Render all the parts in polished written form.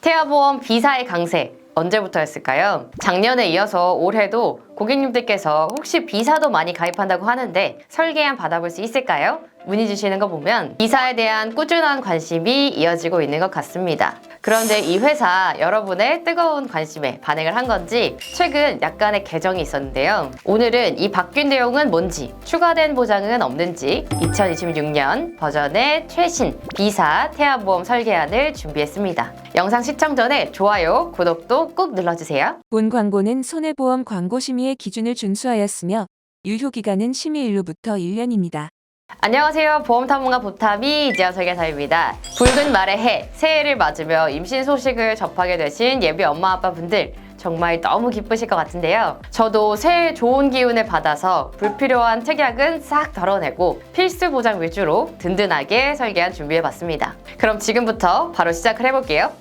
태아보험 B사의 강세 언제부터였을까요? 작년에 이어서 올해도 고객님들께서 혹시 B사도 많이 가입한다고 하는데 설계안 받아볼 수 있을까요? 문의 주시는 거 보면 B사에 대한 꾸준한 관심이 이어지고 있는 것 같습니다. 그런데 이 회사 여러분의 뜨거운 관심에 반응을 한 건지 최근 약간의 개정이 있었는데요. 오늘은 이 바뀐 내용은 뭔지, 추가된 보장은 없는지 2026년 버전의 최신 B사 태아보험 설계안을 준비했습니다. 영상 시청 전에 좋아요, 구독도 꼭 눌러주세요. 본 광고는 손해보험 광고 심의의 기준을 준수하였으며 유효기간은 심의일로부터 1년입니다. 안녕하세요. 보험탐험가 보탐이 이지아 설계사입니다. 붉은 말의 해, 새해를 맞으며 임신 소식을 접하게 되신 예비 엄마 아빠 분들 정말 너무 기쁘실 것 같은데요. 저도 새해 좋은 기운을 받아서 불필요한 특약은 싹 덜어내고 필수 보장 위주로 든든하게 설계안 준비해봤습니다. 그럼 지금부터 바로 시작을 해볼게요.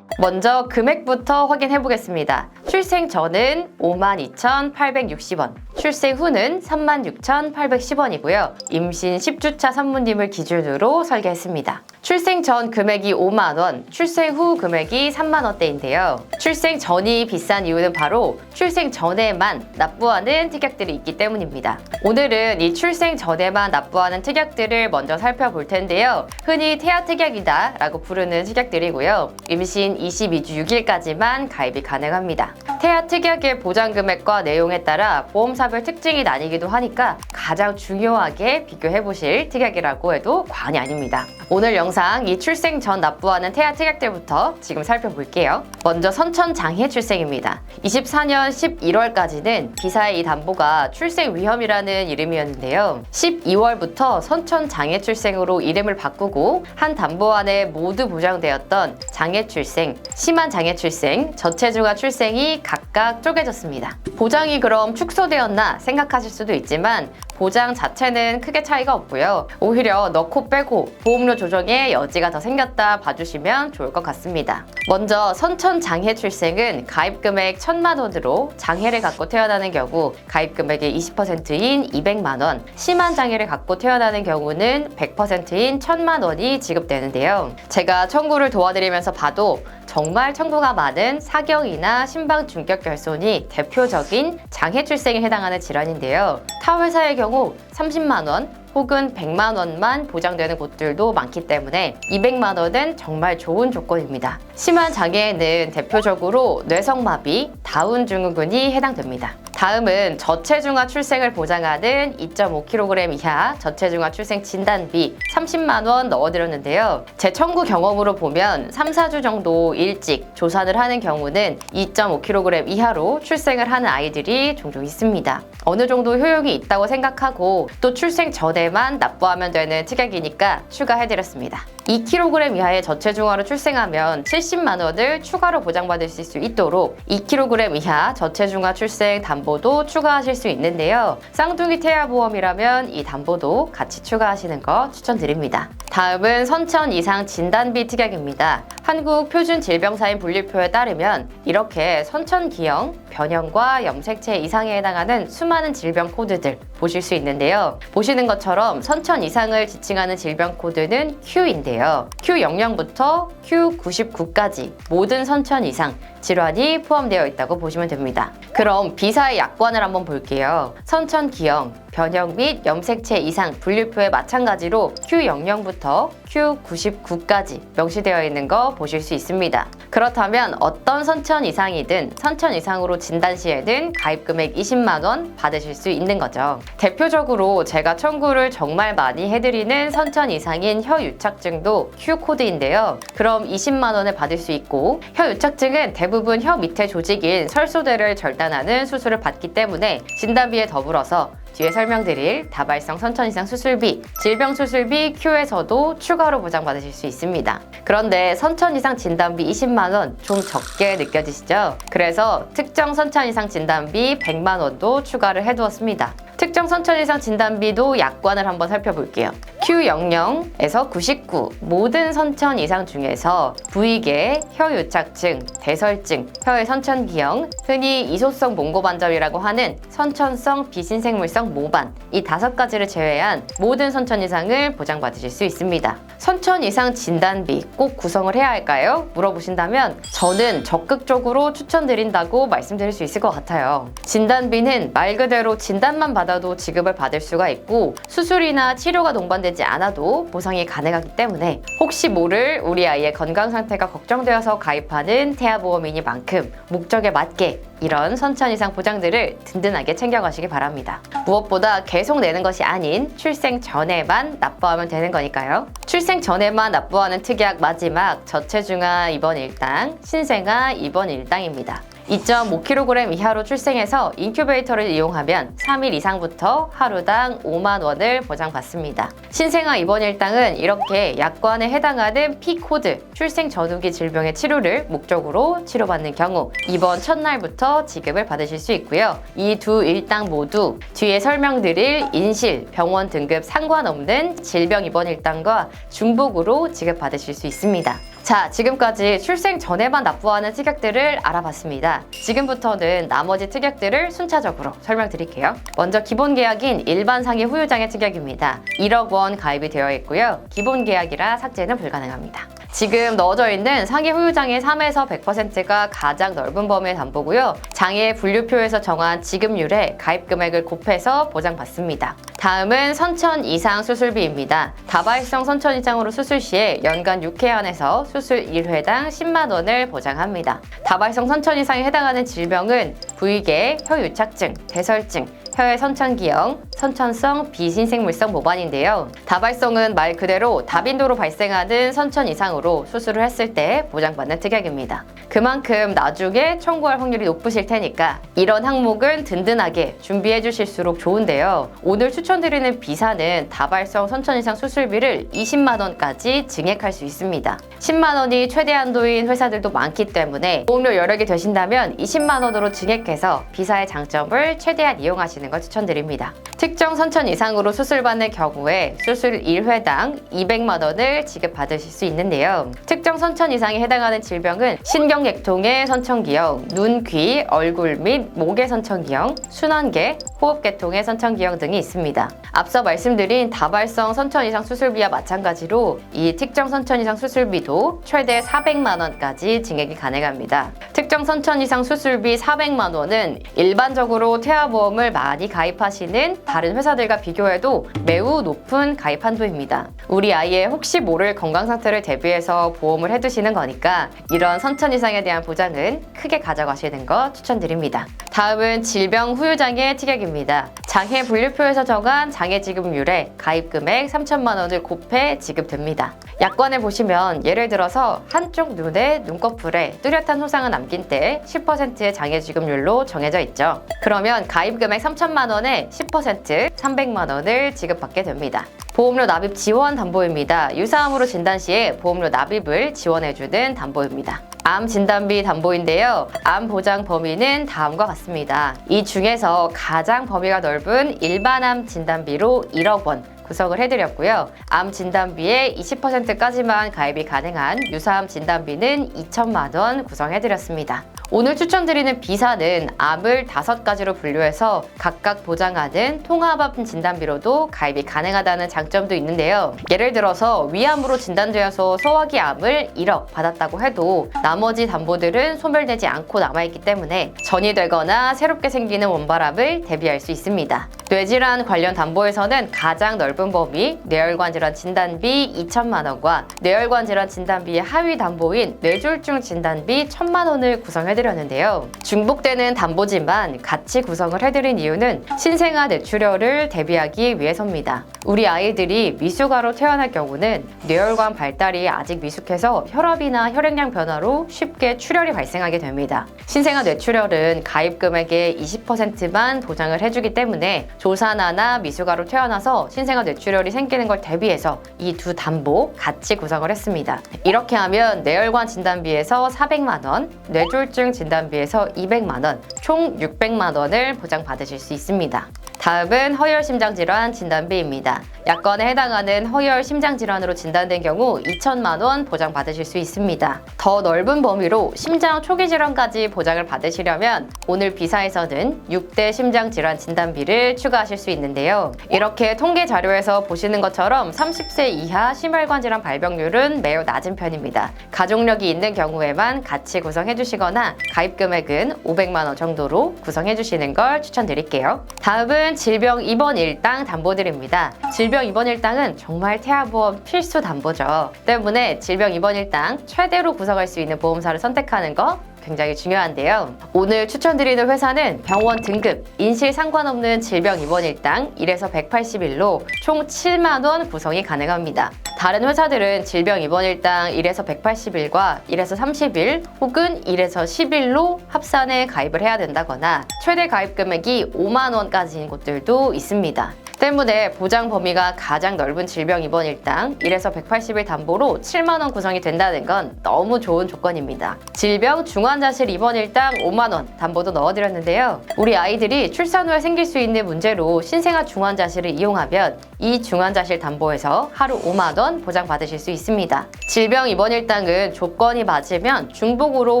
먼저 금액부터 확인해 보겠습니다. 출생 전은 52,860원, 출생 후는 36,810원이고요. 임신 10주차 산모님을 기준으로 설계했습니다. 출생 전 금액이 5만 원, 출생 후 금액이 3만 원대인데요. 출생 전이 비싼 이유는 바로 출생 전에만 납부하는 특약들이 있기 때문입니다. 오늘은 이 출생 전에만 납부하는 특약들을 먼저 살펴볼 텐데요. 흔히 태아 특약이다 라고 부르는 특약들이고요. 임신 22주 6일까지만 가입이 가능합니다. 태아 특약의 보장 금액과 내용에 따라 보험사별 특징이 나뉘기도 하니까 가장 중요하게 비교해 보실 특약이라고 해도 과언이 아닙니다. 오늘 영상 이 출생 전 납부하는 태아 특약들부터 지금 살펴볼게요. 먼저 선천장애 출생입니다. 24년 11월까지는 B사의 이 담보가 출생 위험이라는 이름이었는데요. 12월부터 선천장애 출생으로 이름을 바꾸고 한 담보 안에 모두 보장되었던 장애 출생, 심한 장애 출생, 저체중아 출생이 각각 쪼개졌습니다. 보장이 그럼 축소되었나 생각하실 수도 있지만 보장 자체는 크게 차이가 없고요. 오히려 넣고 빼고 보험료 조정에 여지가 더 생겼다 봐주시면 좋을 것 같습니다. 먼저 선천장애 출생은 가입금액 1,000만 원으로 장애를 갖고 태어나는 경우 가입금액의 20%인 200만 원, 심한 장애를 갖고 태어나는 경우는 100%인 1,000만 원이 지급되는데요. 제가 청구를 도와드리면서 봐도 정말 청구가 많은 사경이나 심방 중격 결손이 대표적인 장애 출생에 해당하는 질환인데요. 타 회사의 경우 30만 원 혹은 100만 원만 보장되는 곳들도 많기 때문에 200만 원은 정말 좋은 조건입니다. 심한 장애에는 대표적으로 뇌성마비, 다운 증후군이 해당됩니다. 다음은 저체중아 출생을 보장하는 2.5kg 이하 저체중아 출생 진단비 30만 원 넣어드렸는데요. 제 청구 경험으로 보면 3, 4주 정도 일찍 조산을 하는 경우는 2.5kg 이하로 출생을 하는 아이들이 종종 있습니다. 어느 정도 효용이 있다고 생각하고 또 출생 전에만 납부하면 되는 특약이니까 추가해드렸습니다. 2kg 이하의 저체중아로 출생하면 70만 원을 추가로 보장받으실 수 있도록 2kg 이하 저체중아 출생 담보도 추가하실 수 있는데요. 쌍둥이 태아보험이라면 이 담보도 같이 추가하시는 거 추천드립니다. 다음은 선천 이상 진단비 특약입니다. 한국표준질병사인 분류표에 따르면 이렇게 선천기형, 변형과 염색체 이상에 해당하는 수많은 질병 코드들 보실 수 있는데요. 보시는 것처럼 선천 이상을 지칭하는 질병 코드는 Q인데요. Q00부터 Q99까지 모든 선천 이상 질환이 포함되어 있다고 보시면 됩니다. 그럼 B사의 약관을 한번 볼게요. 선천기형, 변형 및 염색체 이상 분류표에 마찬가지로 Q00부터 Q99까지 명시되어 있는 거 보실 수 있습니다. 그렇다면 어떤 선천 이상이든 선천 이상으로 진단 시에는 가입금액 20만 원 받으실 수 있는 거죠. 대표적으로 제가 청구를 정말 많이 해드리는 선천 이상인 혀유착증도 Q코드인데요. 그럼 20만 원을 받을 수 있고 혀유착증은 대부분 혀 밑에 조직인 설소대를 절단하는 수술을 받기 때문에 진단비에 더불어서 뒤에 설명드릴 다발성 선천 이상 수술비, 질병 수술비 Q에서도 추가로 보장받으실 수 있습니다. 그런데 선천 이상 진단비 20만 원 좀 적게 느껴지시죠? 그래서 특정 선천 이상 진단비 100만 원도 추가를 해두었습니다. 특정 선천 이상 진단비도 약관을 한번 살펴볼게요. Q00에서 99 모든 선천 이상 중에서 부위계, 혀유착증, 대설증, 혀의 선천기형, 흔히 이소성 몽고반점이라고 하는 선천성 비신생물성 모반 이 5가지를 제외한 모든 선천 이상을 보장받으실 수 있습니다. 선천 이상 진단비 꼭 구성을 해야 할까요? 물어보신다면 저는 적극적으로 추천드린다고 말씀드릴 수 있을 것 같아요. 진단비는 말 그대로 진단만 받아도 지급을 받을 수가 있고 수술이나 치료가 동반되지 않아도 보상이 가능하기 때문에 혹시 모를 우리 아이의 건강 상태가 걱정되어서 가입하는 태아보험이니만큼 목적에 맞게 이런 선천 이상 보장들을 든든하게 챙겨가시기 바랍니다. 무엇보다 계속 내는 것이 아닌 출생 전에만 납부하면 되는 거니까요. 출생 전에만 납부하는 특약 마지막 저체중아 입원 일당, 신생아 입원 일당입니다. 2.5kg 이하로 출생해서 인큐베이터를 이용하면 3일 이상부터 하루당 5만 원을 보장받습니다. 신생아 입원 일당은 이렇게 약관에 해당하는 P코드, 출생 전후기 질병의 치료를 목적으로 치료받는 경우 입원 첫날부터 지급을 받으실 수 있고요. 이 두 일당 모두 뒤에 설명드릴 인실, 병원 등급 상관없는 질병 입원 일당과 중복으로 지급받으실 수 있습니다. 자, 지금까지 출생 전에만 납부하는 특약들을 알아봤습니다. 지금부터는 나머지 특약들을 순차적으로 설명드릴게요. 먼저 기본 계약인 일반 상해 후유장애 특약입니다. 1억 원 가입이 되어 있고요. 기본 계약이라 삭제는 불가능합니다. 지금 넣어져 있는 상해 후유장애 3에서 100%가 가장 넓은 범위의 담보고요. 장애 분류표에서 정한 지급률에 가입 금액을 곱해서 보장받습니다. 다음은 선천 이상 수술비입니다. 다발성 선천 이상으로 수술 시에 연간 6회 안에서 수술 1회당 10만 원을 보장합니다. 다발성 선천 이상에 해당하는 질병은 부위계, 혀유착증, 대설증, 혀의 선천기형, 선천성 비신생물성 모반인데요. 다발성은 말 그대로 다빈도로 발생하는 선천 이상으로 수술을 했을 때 보장받는 특약입니다. 그만큼 나중에 청구할 확률이 높으실 테니까 이런 항목은 든든하게 준비해 주실수록 좋은데요. 오늘 추천드리는 비사는 다발성 선천 이상 수술비를 20만 원까지 증액할 수 있습니다. 10만 원이 최대 한도인 회사들도 많기 때문에 보험료 여력이 되신다면 20만 원으로 증액해서 비사의 장점을 최대한 이용하시는 걸 추천드립니다. 특정 선천 이상으로 수술받는 경우에 수술 1회당 200만 원을 지급받으실 수 있는데요. 특정 선천 이상에 해당하는 질병은 신경계통의 선천기형, 눈, 귀, 얼굴 및 목의 선천기형, 순환계, 호흡계통의 선천기형 등이 있습니다. 앞서 말씀드린 다발성 선천 이상 수술비와 마찬가지로 이 특정 선천 이상 수술비도 최대 400만 원까지 증액이 가능합니다. 특정 선천 이상 수술비 400만 원은 일반적으로 태아보험을 많이 가입하시는 다른 회사들과 비교해도 매우 높은 가입 한도입니다. 우리 아이의 혹시 모를 건강 상태를 대비해서 보험을 해두시는 거니까 이런 선천 이상에 대한 보장은 크게 가져가시는 거 추천드립니다. 다음은 질병 후유장애 특약입니다. 장애 분류표에서 정한 장애 지급률에 가입 금액 3천만 원을 곱해 지급됩니다. 약관에 보시면 예를 들어서 한쪽 눈에 눈꺼풀에 뚜렷한 호상을 남긴 때 10%의 장애 지급률로 정해져 있죠. 그러면 가입 금액 3천만 원에 10% 300만 원을 지급받게 됩니다. 보험료 납입 지원 담보입니다. 유사암으로 진단 시에 보험료 납입을 지원해주는 담보입니다. 암 진단비 담보인데요. 암 보장 범위는 다음과 같습니다. 이 중에서 가장 범위가 넓은 일반암 진단비로 1억 원 구성을 해드렸고요. 암 진단비의 20%까지만 가입이 가능한 유사암 진단비는 2천만 원 구성해드렸습니다. 오늘 추천드리는 비사는 암을 5가지로 분류해서 각각 보장하는 통합암 진단비로도 가입이 가능하다는 장점도 있는데요. 예를 들어서 위암으로 진단되어서 소화기 암을 1억 받았다고 해도 나머지 담보들은 소멸되지 않고 남아있기 때문에 전이 되거나 새롭게 생기는 원발암을 대비할 수 있습니다. 뇌질환 관련 담보에서는 가장 넓은 범위 뇌혈관 질환 진단비 2천만 원과 뇌혈관 질환 진단비의 하위 담보인 뇌졸중 진단비 1천만 원을 구성해드렸는데요. 중복되는 담보지만 같이 구성을 해드린 이유는 신생아 뇌출혈을 대비하기 위해서입니다. 우리 아이들이 미숙아로 태어날 경우는 뇌혈관 발달이 아직 미숙해서 혈압이나 혈액량 변화로 쉽게 출혈이 발생하게 됩니다. 신생아 뇌출혈은 가입 금액의 20%만 보장을 해주기 때문에 조산아나 미숙아로 태어나서 신생아 뇌출혈이 생기는 걸 대비해서 이 두 담보 같이 구성을 했습니다. 이렇게 하면 뇌혈관 진단비에서 400만 원, 뇌졸중 진단비에서 200만 원, 총 600만 원을 보장받으실 수 있습니다. 다음은 허혈 심장질환 진단비입니다. 약관에 해당하는 허혈 심장질환으로 진단된 경우 2천만 원 보장받으실 수 있습니다. 더 넓은 범위로 심장 초기 질환까지 보장을 받으시려면 오늘 비사에서는 6대 심장질환 진단비를 추가하실 수 있는데요. 이렇게 통계 자료에서 보시는 것처럼 30세 이하 심혈관 질환 발병률은 매우 낮은 편입니다. 가족력이 있는 경우에만 같이 구성해 주시거나 가입 금액은 500만 원 정도로 구성해 주시는 걸 추천드릴게요. 다음은 질병 입원 일당 담보드립니다. 질병 입원 일당은 정말 태아보험 필수 담보죠. 때문에 질병 입원 일당 최대로 구성할 수 있는 보험사를 선택하는 거 굉장히 중요한데요. 오늘 추천드리는 회사는 병원 등급, 인실 상관없는 질병 입원 일당 1에서 180일로 총 7만 원 구성이 가능합니다. 다른 회사들은 질병 입원 일당 1에서 180일과 1에서 30일 혹은 1에서 10일로 합산해 가입을 해야 된다거나 최대 가입 금액이 5만 원까지인 곳들도 있습니다. 때문에 보장 범위가 가장 넓은 질병 입원 일당 1에서 180일 담보로 7만 원 구성이 된다는 건 너무 좋은 조건입니다. 질병 중환자실 입원 일당 5만 원 담보도 넣어드렸는데요. 우리 아이들이 출산 후에 생길 수 있는 문제로 신생아 중환자실을 이용하면 이 중환자실 담보에서 하루 5만 원 보장받으실 수 있습니다. 질병 입원 일당은 조건이 맞으면 중복으로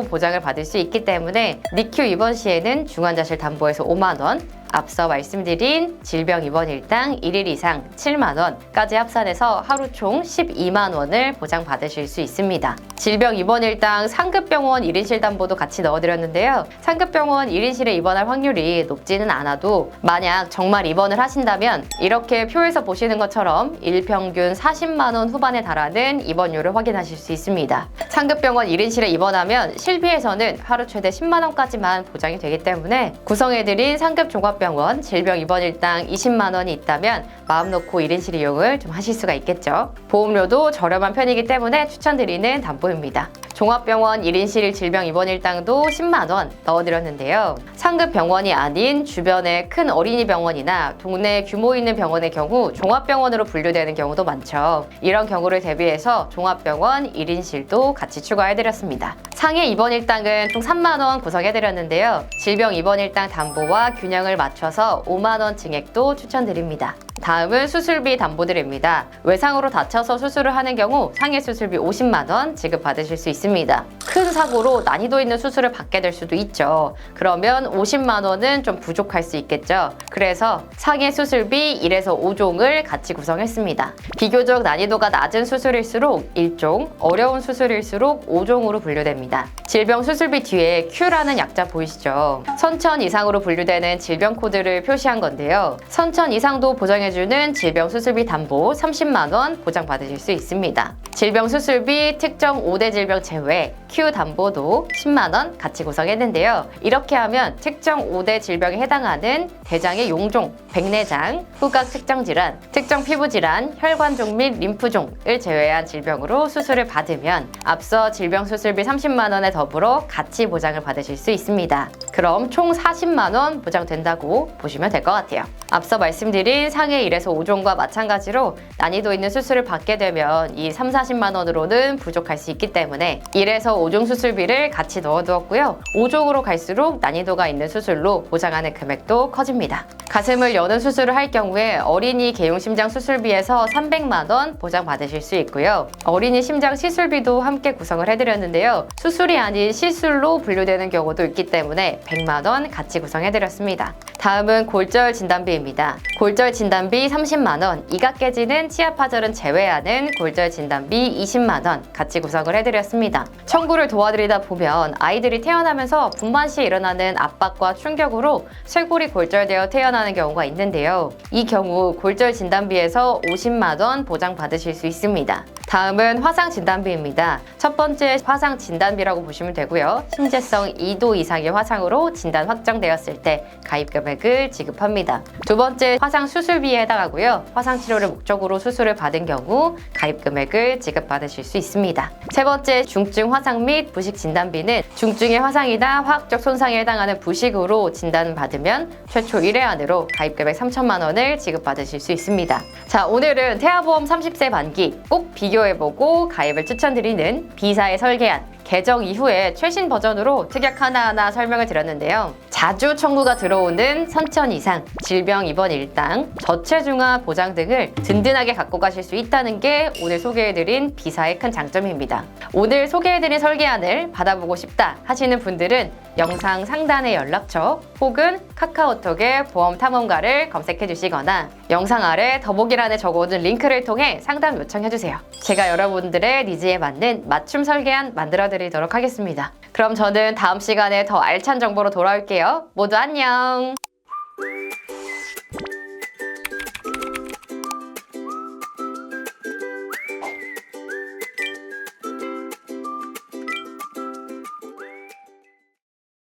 보장을 받을 수 있기 때문에 NICU 입원 시에는 중환자실 담보에서 5만 원, 앞서 말씀드린 질병 입원 일당 1일 이상 7만 원까지 합산해서 하루 총 12만 원을 보장받으실 수 있습니다. 질병 입원 일당 상급병원 1인실 담보도 같이 넣어드렸는데요. 상급병원 1인실에 입원할 확률이 높지는 않아도 만약 정말 입원을 하신다면 이렇게 표에서 보시는 것처럼 일평균 40만 원 후반에 달하는 입원료를 확인하실 수 있습니다. 상급병원 1인실에 입원하면 실비에서는 하루 최대 10만 원까지만 보장이 되기 때문에 구성해드린 상급 종합병원 질병 입원 일당 20만 원이 있다면 마음 놓고 1인실 이용을 좀 하실 수가 있겠죠. 보험료도 저렴한 편이기 때문에 추천드리는 담보입니다. 종합병원 1인실 질병 입원 일당도 10만 원 넣어드렸는데요. 상급 병원이 아닌 주변의 큰 어린이 병원이나 동네 규모 있는 병원의 경우 종합병원으로 분류되는 경우도 많죠. 이런 경우를 대비해서 종합병원 1인실도 같이 추가해드렸습니다. 상해 입원 일당은 총 3만 원 구성해드렸는데요. 질병 입원 일당 담보와 균형을 맞춰서 5만 원 증액도 추천드립니다. 다음은 수술비 담보드립니다. 외상으로 다쳐서 수술을 하는 경우 상해 수술비 50만 원 지급받으실 수 있습니다. 큰 사고로 난이도 있는 수술을 받게 될 수도 있죠. 그러면 50만 원은 좀 부족할 수 있겠죠. 그래서 상해 수술비 1에서 5종을 같이 구성했습니다. 비교적 난이도가 낮은 수술일수록 1종, 어려운 수술일수록 5종으로 분류됩니다. 질병 수술비 뒤에 Q라는 약자 보이시죠? 선천 이상으로 분류되는 질병 코드를 표시한 건데요. 선천 이상도 보장해주는 질병 수술비 담보 30만 원 보장받으실 수 있습니다. 질병 수술비 특정 5대 질병 제외 Q 담보도 10만 원 같이 구성했는데요. 이렇게 하면 특정 5대 질병에 해당하는 대장의 용종, 백내장, 후각 특정 질환, 특정 피부 질환, 혈관종 및 림프종을 제외한 질병으로 수술을 받으면 앞서 질병 수술비 30만 원에 더불어 같이 보장을 받으실 수 있습니다. 그럼 총 40만 원 보장된다고 보시면 될 것 같아요. 앞서 말씀드린 상해 1에서 5종과 마찬가지로 난이도 있는 수술을 받게 되면 이 3, 40만 원으로는 부족할 수 있기 때문에 1에서 5종 수술비를 같이 넣어두었고요. 5종으로 갈수록 난이도가 있는 수술로 보장하는 금액도 커집니다. 가슴을 여는 수술을 할 경우에 어린이 개용 심장 수술비에서 300만 원 보장받으실 수 있고요. 어린이 심장 시술비도 함께 구성을 해드렸는데요. 수술이 아닌 시술로 분류되는 경우도 있기 때문에 100만 원 같이 구성해드렸습니다. 다음은 골절 진단비입니다. 골절 진단비 30만 원, 이가 깨지는 치아파절은 제외하는 골절 진단비 20만 원 같이 구성을 해드렸습니다. 청구를 도와드리다 보면 아이들이 태어나면서 분만 시에 일어나는 압박과 충격으로 쇄골이 골절되어 태어나는 경우가 있는데요. 이 경우 골절 진단비에서 50만 원 보장받으실 수 있습니다. 다음은 화상 진단비입니다. 첫 번째 화상 진단비라고 보시면 되고요. 심재성 2도 이상의 화상으로 진단 확정되었을 때 가입 금액을 지급합니다. 두 번째 화상 수술비에 해당하고요. 화상 치료를 목적으로 수술을 받은 경우 가입 금액을 지급받으실 수 있습니다. 세 번째 중증 화상 및 부식 진단비는 중증의 화상이나 화학적 손상에 해당하는 부식으로 진단받으면 최초 1회 안으로 가입 금액 3천만 원을 지급받으실 수 있습니다. 자, 오늘은 태아보험 30세 만기 꼭 비교해보고 가입을 추천드리는 B사에 설계한 개정 이후에 최신 버전으로 특약 하나하나 설명을 드렸는데요. 자주 청구가 들어오는 선천 이상, 질병 입원 일당, 저체중아 보장 등을 든든하게 갖고 가실 수 있다는 게 오늘 소개해드린 비사의 큰 장점입니다. 오늘 소개해드린 설계안을 받아보고 싶다 하시는 분들은 영상 상단의 연락처 혹은 카카오톡의 보험탐험가를 검색해 주시거나 영상 아래 더보기란에 적어둔 링크를 통해 상담 요청해 주세요. 제가 여러분들의 니즈에 맞는 맞춤 설계안 만들어 드리도록 하겠습니다. 그럼 저는 다음 시간에 더 알찬 정보로 돌아올게요. 모두 안녕!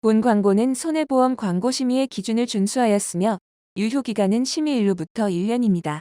본 광고는 손해보험 광고 심의의 기준을 준수하였으며 유효기간은 심의일로부터 1년입니다.